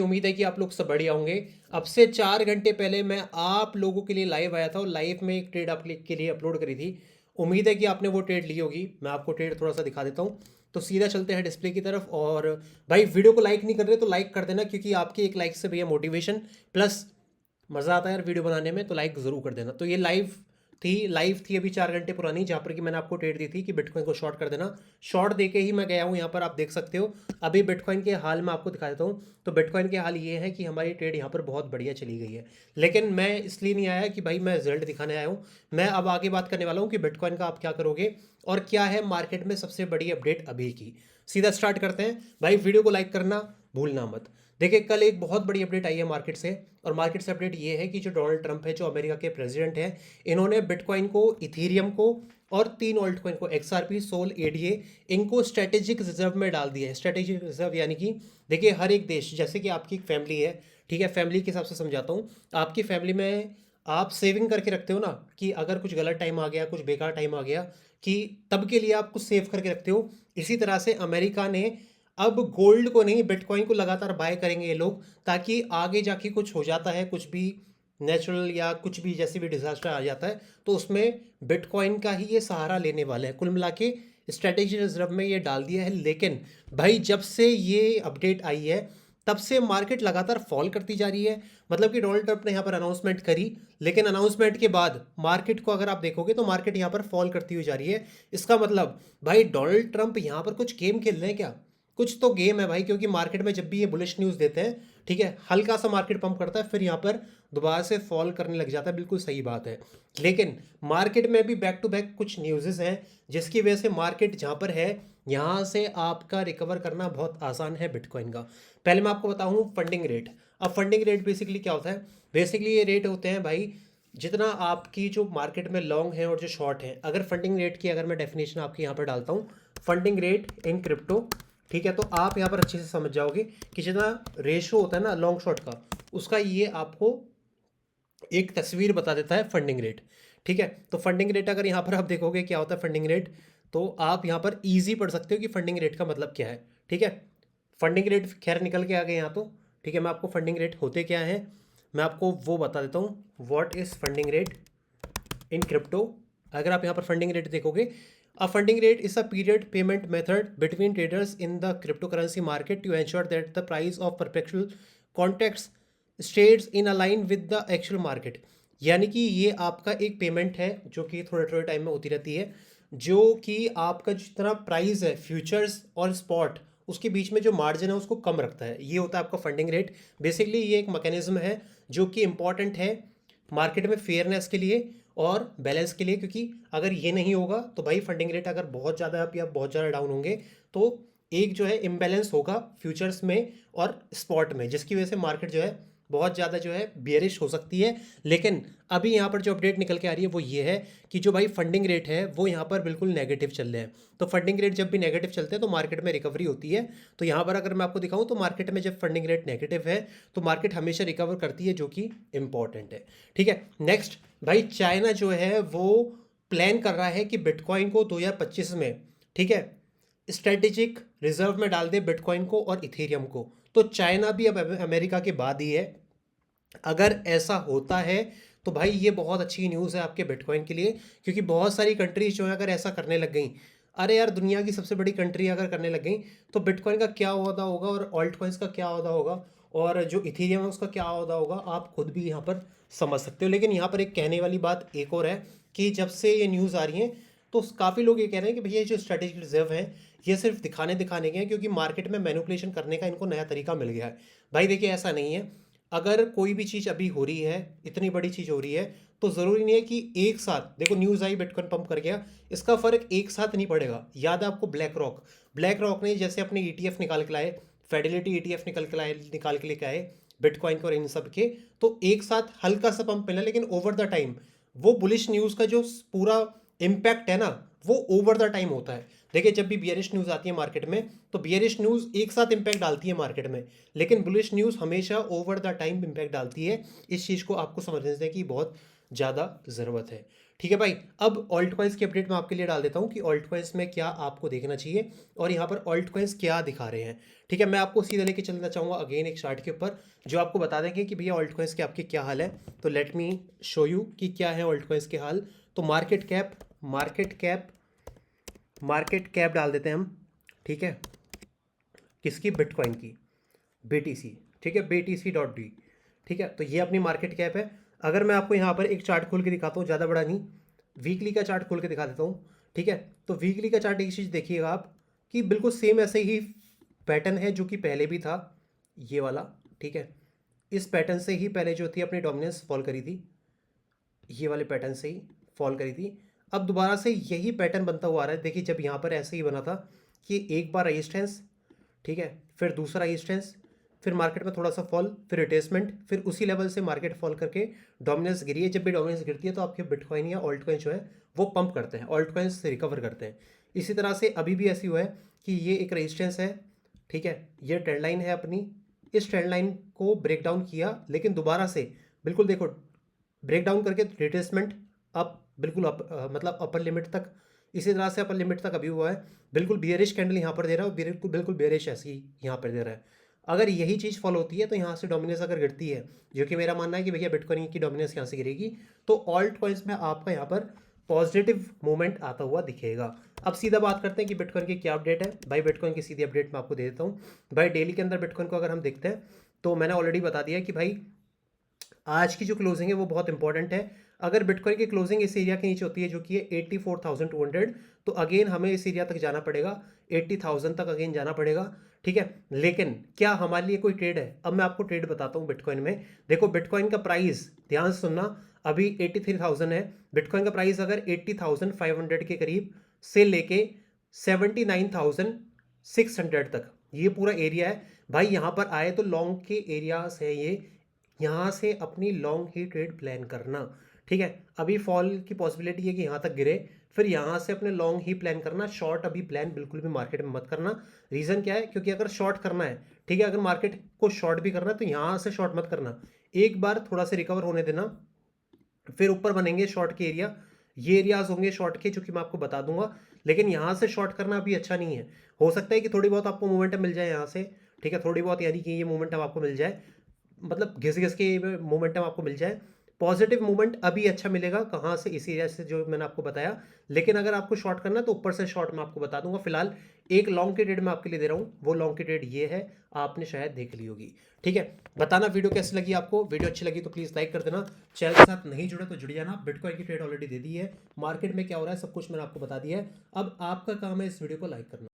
उम्मीद है कि आप लोग सब बढ़िया होंगे। अब से 4 घंटे पहले मैं आप लोगों के लिए लाइव आया था और लाइव में एक ट्रेड आप के लिए अपलोड करी थी। उम्मीद है कि आपने वो ट्रेड ली होगी। मैं आपको ट्रेड थोड़ा सा दिखा देता हूँ। तो सीधा चलते हैं डिस्प्ले की तरफ। और भाई वीडियो को लाइक नहीं कर रहे तो लाइक कर देना, क्योंकि आपके एक लाइक से भैया मोटिवेशन प्लस मज़ा आता है यार वीडियो बनाने में। तो लाइक ज़रूर कर देना। तो ये लाइव थी अभी 4 घंटे पुरानी, जहाँ पर कि मैंने आपको ट्रेड दी थी कि बिटकॉइन को शॉर्ट कर देना। शॉर्ट दे के ही मैं गया हूँ, यहाँ पर आप देख सकते हो। अभी बिटकॉइन के हाल मैं आपको दिखा देता हूँ। तो बिटकॉइन के हाल ये है कि हमारी ट्रेड यहाँ पर बहुत बढ़िया चली गई है। लेकिन मैं इसलिए नहीं आया कि भाई मैं रिजल्ट दिखाने आया हूँ। मैं अब आगे बात करने वाला हूँ कि बिटकॉइन का आप क्या करोगे और क्या है मार्केट में सबसे बड़ी अपडेट अभी की। सीधा स्टार्ट करते हैं। भाई वीडियो को लाइक करना भूलना मत। देखिए, कल एक बहुत बड़ी अपडेट आई है मार्केट से। और मार्केट से अपडेट ये है कि जो डोनाल्ड ट्रंप है, जो अमेरिका के प्रेसिडेंट हैं, इन्होंने बिटकॉइन को, इथीरियम को और 3 ऑल्ट कॉइन को, एक्सआरपी, सोल, एडीए, इनको स्ट्रेटेजिक रिजर्व में डाल दिया है। स्ट्रेटेजिक रिजर्व यानी कि देखिए, हर एक देश, जैसे कि आपकी एक फैमिली है, ठीक है, फैमिली के हिसाब से समझाता हूँ। आपकी फैमिली में आप सेविंग करके रखते हो ना, कि अगर कुछ गलत टाइम आ गया, कुछ बेकार टाइम आ गया, कि तब के लिए आप कुछ सेव करके रखते हो। इसी तरह से अमेरिका ने अब गोल्ड को नहीं, बिटकॉइन को लगातार बाय करेंगे ये लोग, ताकि आगे जाके कुछ हो जाता है, कुछ भी नेचुरल या कुछ भी जैसे भी डिजास्टर आ जाता है, तो उसमें बिटकॉइन का ही ये सहारा लेने वाले हैं। कुल मिला के स्ट्रेटेजी रिजर्व में ये डाल दिया है। लेकिन भाई जब से ये अपडेट आई है, तब से मार्केट लगातार फॉल करती जा रही है। मतलब कि डोनाल्ड ट्रंप ने यहाँ पर अनाउंसमेंट करी, लेकिन अनाउंसमेंट के बाद मार्केट को अगर आप देखोगे तो मार्केट यहाँ पर फॉल करती हुई जा रही है। इसका मतलब भाई डोनाल्ड ट्रंप यहाँ पर कुछ गेम खेल रहे हैं क्या? कुछ तो गेम है भाई, क्योंकि मार्केट में जब भी ये बुलिश न्यूज़ देते हैं, ठीक है, हल्का सा मार्केट पंप करता है, फिर यहाँ पर दोबारा से फॉल करने लग जाता है। बिल्कुल सही बात है। लेकिन मार्केट में भी बैक टू बैक कुछ न्यूज़ेस हैं, जिसकी वजह से मार्केट जहाँ पर है, यहाँ से आपका रिकवर करना बहुत आसान है बिटकॉइन का। पहले मैं आपको बताऊँ फंडिंग रेट। अब फंडिंग रेट बेसिकली क्या होता है? बेसिकली ये रेट होते हैं भाई, जितना आपकी जो मार्केट में लॉन्ग है और जो शॉर्ट है। अगर फंडिंग रेट की अगर मैं डेफिनेशन आपकी यहाँ पर डालता हूँ, फंडिंग रेट इन क्रिप्टो, ठीक है, तो आप यहाँ पर अच्छे से समझ जाओगे कि जितना रेशो होता है ना लॉन्ग शॉर्ट का, उसका ये आपको एक तस्वीर बता देता है फंडिंग रेट। ठीक है, तो फंडिंग रेट अगर यहाँ पर आप देखोगे क्या होता है फंडिंग रेट, तो आप यहाँ पर इजी पढ़ सकते हो कि फंडिंग रेट का मतलब क्या है। ठीक है, फंडिंग रेट खैर निकल के आ गए यहाँ तो। ठीक है, मैं आपको फंडिंग रेट होते क्या है मैं आपको वो बता देता हूँ। What is funding rate in crypto? अगर आप यहाँ पर फंडिंग रेट देखोगे, uh funding rate is a period payment method between traders in the cryptocurrency market to ensure that the price of perpetual contracts stage in align with the actual market. यानी कि ये आपका एक payment है जो कि थोड़े थोड़े टाइम में होती रहती है, जो कि आपका जितना प्राइस है फ्यूचर्स और स्पॉट, उसके बीच में जो मार्जिन है उसको कम रखता है। ये होता है आपका फंडिंग रेट। बेसिकली ये एक मैकेनिज्म है जो कि इंपॉर्टेंट है मार्केट में फेयरनेस के लिए और बैलेंस के लिए, क्योंकि अगर ये नहीं होगा तो भाई फंडिंग रेट अगर बहुत ज़्यादा अप या बहुत ज़्यादा डाउन होंगे, तो एक जो है इम्बैलेंस होगा फ्यूचर्स में और स्पॉट में, जिसकी वजह से मार्केट जो है बहुत ज़्यादा जो है बियरिश हो सकती है। लेकिन अभी यहाँ पर जो अपडेट निकल के आ रही है वो ये है कि जो भाई फंडिंग रेट है वो यहाँ पर बिल्कुल नेगेटिव चल रहे हैं। तो फंडिंग रेट जब भी नेगेटिव चलते हैं तो मार्केट में रिकवरी होती है। तो यहाँ पर अगर मैं आपको दिखाऊँ तो मार्केट में जब फंडिंग रेट नेगेटिव है तो मार्केट हमेशा रिकवर करती है, जो कि इंपॉर्टेंट है। ठीक है, नेक्स्ट भाई चाइना जो है वो प्लान कर रहा है कि बिटकॉइन को 2025 में, ठीक है, स्ट्रेटेजिक रिजर्व में डाल दे बिटकॉइन को और इथेरियम को। तो चाइना भी अब अमेरिका के बाद ही है। अगर ऐसा होता है तो भाई ये बहुत अच्छी न्यूज़ है आपके बिटकॉइन के लिए, क्योंकि बहुत सारी कंट्रीज जो है अगर ऐसा करने लग गई, अरे यार दुनिया की सबसे बड़ी कंट्री अगर करने लग गई, तो बिटकॉइन का क्या होता होगा और ऑल्ट कॉइन्स का क्या होता होगा और जो इथेरियम है उसका क्या होता होगा, आप खुद भी यहाँ पर समझ सकते हो। लेकिन यहाँ पर एक कहने वाली बात एक और है कि जब से ये न्यूज़ आ रही है तो काफ़ी लोग ये कह रहे हैं कि भैया जो स्ट्रेटेजिक रिजर्व है ये सिर्फ दिखाने दिखाने के हैं, क्योंकि मार्केट में मैनिपुलेशन करने का इनको नया तरीका मिल गया है। भाई देखिए, ऐसा नहीं है। अगर कोई भी चीज़ अभी हो रही है, इतनी बड़ी चीज़ हो रही है, तो ज़रूरी नहीं है कि एक साथ, देखो न्यूज़ आई बिटकॉइन पंप कर गया, इसका फ़र्क एक साथ नहीं पड़ेगा। याद है आपको ब्लैक रॉक ने जैसे अपने ईटीएफ निकाल के लाए, फेडिलिटी ईटीएफ निकाल के लेके आए बिटकॉइन को और इन सब के, तो एक साथ हल्का सा पंप मिला, लेकिन ओवर द टाइम वो बुलिश न्यूज़ का जो पूरा इम्पैक्ट है ना, वो ओवर द टाइम होता है। देखिए, जब भी बियरिश न्यूज़ आती है मार्केट में तो बियरिश न्यूज़ एक साथ इम्पैक्ट डालती है मार्केट में, लेकिन बुलिश न्यूज़ हमेशा ओवर द टाइम इम्पैक्ट डालती है। इस चीज़ को आपको समझने की बहुत ज़्यादा ज़रूरत है। ठीक है भाई। अब ऑल्ट कॉइन्स की अपडेट मैं आपके लिए डाल देता हूँ कि ऑल्ट कॉइन्स में क्या आपको देखना चाहिए और यहाँ पर ऑल्ट कॉइन्स क्या दिखा रहे हैं। ठीक है, मैं आपको सीधा लेके चलना चाहूँगा अगेन एक चार्ट के ऊपर जो आपको बता देंगे कि भैया ऑल्ट कॉइन्स के आपके क्या हाल है। तो लेट मी शो यू कि क्या है ऑल्ट कॉइन्स के हाल। तो मार्केट कैप डाल देते हैं हम। ठीक है, किसकी? बिटकॉइन की, BTC। ठीक है, BTC.D। ठीक है, तो ये अपनी मार्केट कैप है। अगर मैं आपको यहाँ पर एक चार्ट खोल के दिखाता हूँ, ज़्यादा बड़ा नहीं, वीकली का चार्ट खोल के दिखा देता हूँ। ठीक है, तो वीकली का चार्ट एक चीज़ देखिएगा आप कि बिल्कुल सेम ऐसे ही पैटर्न है जो कि पहले भी था, ये वाला। ठीक है, इस पैटर्न से ही पहले जो थी अपनी डोमिनेंस फॉल करी थी, ये वाले पैटर्न से ही फॉल करी थी। अब दोबारा से यही पैटर्न बनता हुआ आ रहा है। देखिए, जब यहाँ पर ऐसे ही बना था कि एक बार रेजिस्टेंस, ठीक है, फिर दूसरा रेजिस्टेंस, फिर मार्केट में थोड़ा सा फॉल, फिर रिटेसमेंट, फिर उसी लेवल से मार्केट फॉल करके डोमिनेंस गिरी है। जब भी डोमिनेंस गिरती है तो आपके बिटकॉइन या ऑल्ट कॉइन जो है वो पंप करते हैं, ऑल्ट कॉइन से रिकवर करते हैं। इसी तरह से अभी भी ऐसी हुआ है कि ये एक रेजिस्टेंस है। ठीक है, ये ट्रेंड लाइन है अपनी, इस ट्रेंड लाइन को ब्रेक डाउन किया, लेकिन दोबारा से बिल्कुल देखो ब्रेक डाउन करके रिट्रेसमेंट अप, बिल्कुल अप, मतलब अपर लिमिट तक। इसी तरह से अपर लिमिट तक अभी हुआ है। बिल्कुल बियरिश कैंडल यहाँ पर दे रहा है और बिल्कुल बिल्कुल बियरिश ऐसी यहाँ पर दे रहा है। अगर यही चीज़ फॉलो होती है तो यहाँ से डोमिनेंस अगर गिरती है, जो कि मेरा मानना है कि भैया बिटकॉइन की डोमिनेंस यहाँ से गिरेगी, तो ऑल्ट कॉइन्स में आपका यहाँ पर पॉजिटिव मूवमेंट आता हुआ दिखेगा। अब सीधा बात करते हैं कि बिटकॉइन की क्या अपडेट है। भाई बिटकॉइन की सीधी अपडेट मैं आपको दे देता हूँ। भाई डेली के अंदर बिटकॉइन को अगर हम देखते हैं तो मैंने ऑलरेडी बता दिया कि भाई आज की जो क्लोजिंग है वो बहुत इंपॉर्टेंट है। अगर बिटकॉइन की क्लोजिंग इस एरिया के नीचे होती है जो कि है 84,200, तो अगेन हमें इस एरिया तक जाना पड़ेगा, 80,000 तक अगेन जाना पड़ेगा। ठीक है, लेकिन क्या हमारे लिए कोई ट्रेड है? अब मैं आपको ट्रेड बताता हूँ बिटकॉइन में। देखो बिटकॉइन का प्राइस, ध्यान से सुनना, अभी 83,000 है। बिटकॉइन का प्राइस अगर 80,500 के करीब से लेके 79,600 तक, ये पूरा एरिया है भाई। यहाँ पर आए तो लॉन्ग के एरियाज है ये, यहाँ से अपनी लॉन्ग ही ट्रेड प्लान करना। ठीक है, अभी फॉल की पॉसिबिलिटी है कि यहाँ तक गिरे, फिर यहाँ से अपने लॉन्ग ही प्लान करना, शॉर्ट अभी प्लान बिल्कुल भी मार्केट में मत करना। रीज़न क्या है? क्योंकि अगर शॉर्ट करना है, ठीक है, अगर मार्केट को शॉर्ट भी करना है तो यहाँ से शॉर्ट मत करना, एक बार थोड़ा सा रिकवर होने देना, फिर ऊपर बनेंगे शॉर्ट के एरिया। ये एरियाज होंगे शॉर्ट के, जो कि मैं आपको बता दूंगा। लेकिन यहाँ से शॉर्ट करना अभी अच्छा नहीं है। हो सकता है कि थोड़ी बहुत आपको मोमेंटम मिल जाए यहाँ से, ठीक है, थोड़ी बहुत, यानी कि ये मोमेंटम आपको मिल जाए, मतलब घिस घिस के मोमेंटम आपको मिल जाए। पॉजिटिव मूवमेंट अभी अच्छा मिलेगा कहाँ से? इसी एरिया से जो मैंने आपको बताया। लेकिन अगर आपको शॉर्ट करना है तो ऊपर से शॉर्ट मैं आपको बता दूंगा। फिलहाल एक लॉन्ग की ट्रेड मैं आपके लिए दे रहा हूँ, वो लॉन्ग की ट्रेड ये है, आपने शायद देख ली होगी। ठीक है, बताना वीडियो कैसी लगी आपको। वीडियो अच्छी लगी तो प्लीज़ लाइक कर देना। चैनल के साथ नहीं जुड़े तो जुड़ जाना। बिटकॉइन की ट्रेड ऑलरेडी दे दी है, मार्केट में क्या हो रहा है सब कुछ मैंने आपको बता दिया है। अब आपका काम है इस वीडियो को लाइक करना।